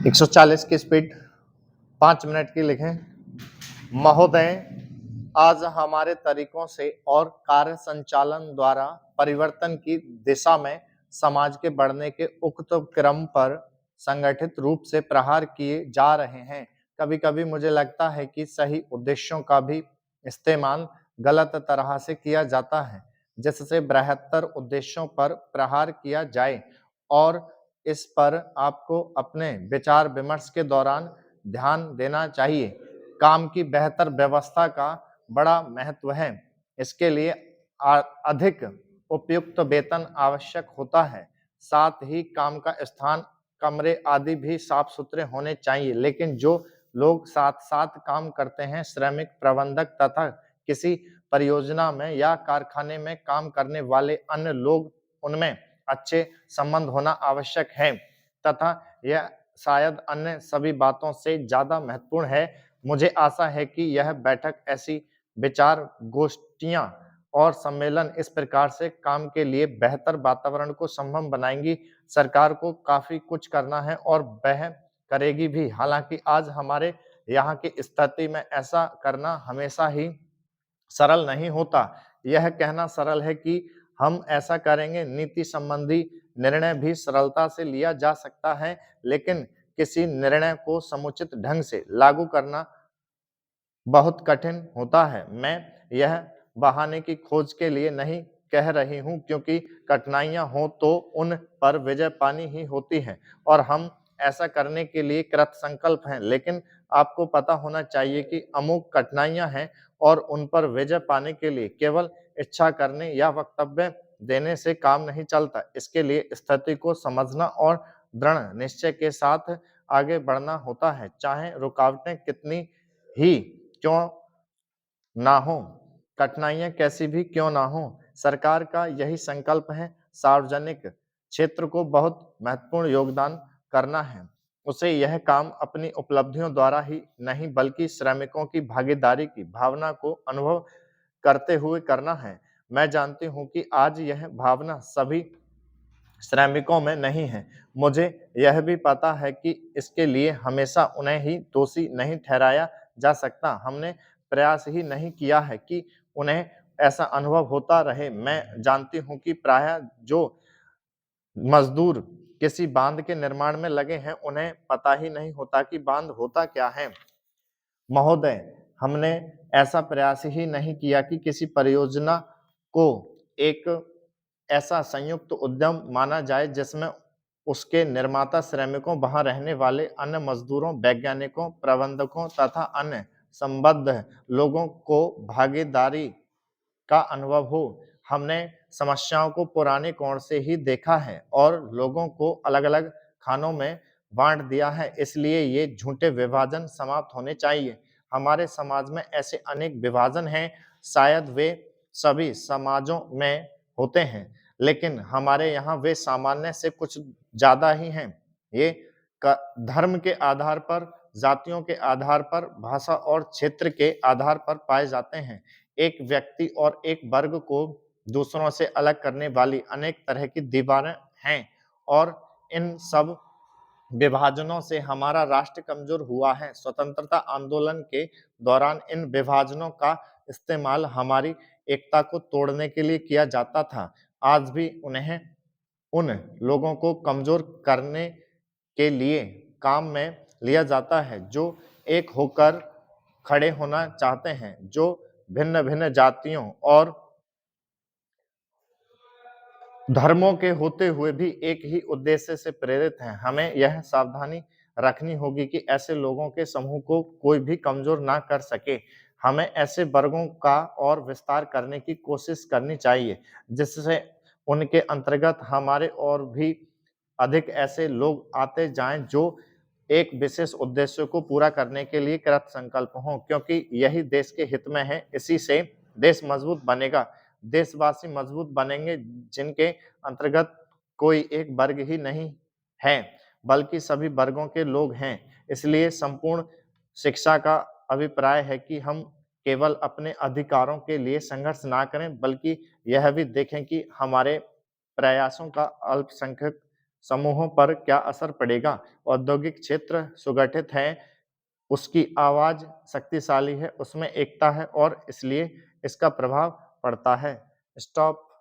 140 की speed 5 minute की लिखें। महोदय, आज हमारे तरीकों से और कार्य संचालन द्वारा परिवर्तन की दिशा में समाज के बढ़ने के उक्त क्रम पर संगठित रूप से प्रहार किए जा रहे हैं। कभी-कभी मुझे लगता है कि सही उद्देश्यों का भी इस्तेमाल गलत तरह से किया जाता है, जिससे बृहत्तर उद्देश्यों पर प्रहार किया जाए और इस पर आपको अपने विचार-विमर्श के दौरान ध्यान देना चाहिए। काम की बेहतर व्यवस्था का बड़ा महत्व है। इसके लिए अधिक उपयुक्त वेतन आवश्यक होता है। साथ ही काम का स्थान, कमरे आदि भी साफ-सुथरे होने चाहिए। लेकिन जो लोग साथ-साथ काम करते हैं, श्रमिक, प्रबंधक तथा किसी परियोजना में या कारखाने में काम करने वाले अन्य लोग, उनमें अच्छे संबंध होना आवश्यक है तथा यह शायद अन्य सभी बातों से ज़्यादा महत्वपूर्ण है। मुझे आशा है कि यह बैठक ऐसी विचार गोष्ठियाँ और सम्मेलन इस प्रकार से काम के लिए बेहतर वातावरण को संभव बनाएँगी। सरकार को काफ़ी कुछ करना है और वह करेगी भी। हालाँकि आज हमारे यहाँ की स्थिति में ऐसा करना हमेशा ही सरल नहीं होता। यह कहना सरल है कि हम ऐसा करेंगे। नीति संबंधी निर्णय भी सरलता से लिया जा सकता है, लेकिन किसी निर्णय को समुचित ढंग से लागू करना बहुत कठिन होता है। मैं यह बहाने की खोज के लिए नहीं कह रही हूँ, क्योंकि कठिनाइयाँ हों तो उन पर विजय पानी ही होती है और हम ऐसा करने के लिए कृत संकल्प हैं। लेकिन आपको पता होना चाहिए कि अमुक कठिनाइयाँ हैं और उन पर विजय पाने के लिए केवल इच्छा करने या वक्तव्य देने से काम नहीं चलता। इसके लिए स्थिति को समझना और दृढ़ निश्चय के साथ आगे बढ़ना होता है, चाहे रुकावटें कितनी ही क्यों ना हो, कठिनाइयाँ कैसी भी क्यों ना हो। सरकार का यही संकल्प है, सार्वजनिक क्षेत्र को बहुत महत्वपूर्ण योगदान करना है। उसे यह काम अपनी उपलब्धियों द्वारा ही नहीं, बल्कि श्रमिकों की भागीदारी की भावना को अनुभव करते हुए करना है। मैं जानती हूँ कि आज यह भावना सभी श्रमिकों में नहीं है। मुझे यह भी पता है कि इसके लिए हमेशा उन्हें ही दोषी नहीं ठहराया जा सकता। हमने प्रयास ही नहीं किया है कि उन्हें ऐसा अनुभव होता रहे। मैं जानती हूँ कि प्रायः जो मजदूर किसी बांध के निर्माण में लगे हैं, उन्हें पता ही नहीं होता कि बांध होता क्या है। महोदय, हमने ऐसा प्रयास ही नहीं किया कि किसी परियोजना को एक ऐसा संयुक्त उद्यम माना जाए जिसमें उसके निर्माता श्रमिकों, वहां रहने वाले अन्य मजदूरों, वैज्ञानिकों, प्रबंधकों तथा अन्य संबद्ध लोगों को भागीदारी का अनुभव हो। हमने समस्याओं को पुराने कोण से ही देखा है और लोगों को अलग-अलग खानों में बाँट दिया है, इसलिए ये झूठे विभाजन समाप्त होने चाहिए। हमारे समाज में ऐसे अनेक विभाजन हैं, शायद वे सभी समाजों में होते हैं, लेकिन हमारे यहाँ वे सामान्य से कुछ ज़्यादा ही हैं। ये क धर्म के आधार पर, जातियों के आधार पर, भाषा और क्षेत्र के आधार पर पाए जाते हैं। एक व्यक्ति और एक वर्ग को दूसरों से अलग करने वाली अनेक तरह की दीवारें हैं और इन सब विभाजनों से हमारा राष्ट्र कमजोर हुआ है। स्वतंत्रता आंदोलन के दौरान इन विभाजनों का इस्तेमाल हमारी एकता को तोड़ने के लिए किया जाता था। आज भी उन्हें उन लोगों को कमजोर करने के लिए काम में लिया जाता है जो एक होकर खड़े होना चाहते हैं, जो भिन्न-भिन्न जातियों और धर्मों के होते हुए भी एक ही उद्देश्य से प्रेरित हैं। हमें यह सावधानी रखनी होगी कि ऐसे लोगों के समूह को कोई भी कमजोर ना कर सके। हमें ऐसे वर्गों का और विस्तार करने की कोशिश करनी चाहिए, जिससे उनके अंतर्गत हमारे और भी अधिक ऐसे लोग आते जाएँ जो एक विशेष उद्देश्य को पूरा करने के लिए कृत संकल्प हों, क्योंकि यही देश के हित में है। इसी से देश मजबूत बनेगा। देशवासी मजबूत बनेंगे जिनके अंतर्गत कोई एक वर्ग ही नहीं है, बल्कि सभी वर्गों के लोग हैं। इसलिए संपूर्ण शिक्षा का अभिप्राय है कि हम केवल अपने अधिकारों के लिए संघर्ष ना करें, बल्कि यह भी देखें कि हमारे प्रयासों का अल्पसंख्यक समूहों पर क्या असर पड़ेगा? औद्योगिक क्षेत्र सुगठित है, उसकी आवाज़ शक्तिशाली है, उसमें एकता है और इसलिए इसका प्रभाव पड़ता है। स्टॉप।